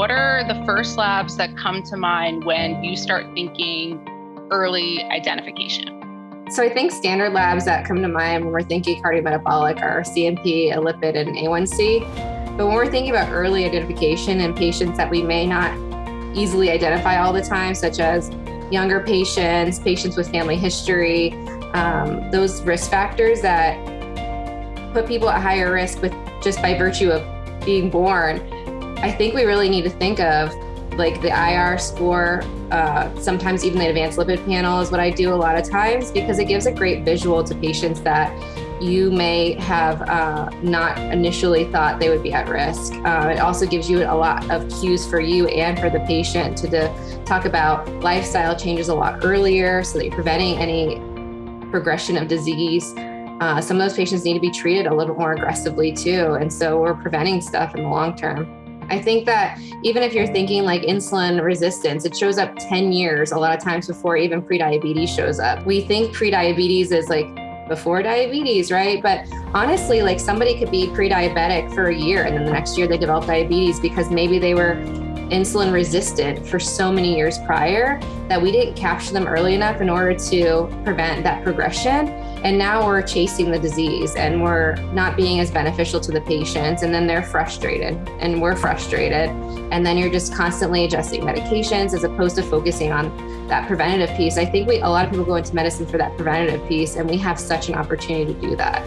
what are the first labs that come to mind when you start thinking early identification? So I think standard labs that come to mind when we're thinking cardiometabolic are CMP, a lipid, and A1C. But when we're thinking about early identification in patients that we may not easily identify all the time, such as younger patients, patients with family history, those risk factors that put people at higher risk with just by virtue of being born, I think we really need to think of like the IR score, sometimes even the advanced lipid panel is what I do a lot of times, because it gives a great visual to patients that you may have not initially thought they would be at risk. It also gives you a lot of cues for you and for the patient to talk about lifestyle changes a lot earlier so that you're preventing any progression of disease. Some of those patients need to be treated a little bit more aggressively too. And so we're preventing stuff in the long term. I think that even if you're thinking like insulin resistance, it shows up 10 years a lot of times before even prediabetes shows up. We think prediabetes is like before diabetes, right? But honestly, like somebody could be pre-diabetic for a year and then the next year they develop diabetes because maybe they were insulin resistant for so many years prior that we didn't capture them early enough in order to prevent that progression. And now we're chasing the disease and we're not being as beneficial to the patients. And then they're frustrated and we're frustrated. And then you're just constantly adjusting medications as opposed to focusing on that preventative piece. I think a lot of people go into medicine for that preventative piece, and we have such an opportunity to do that.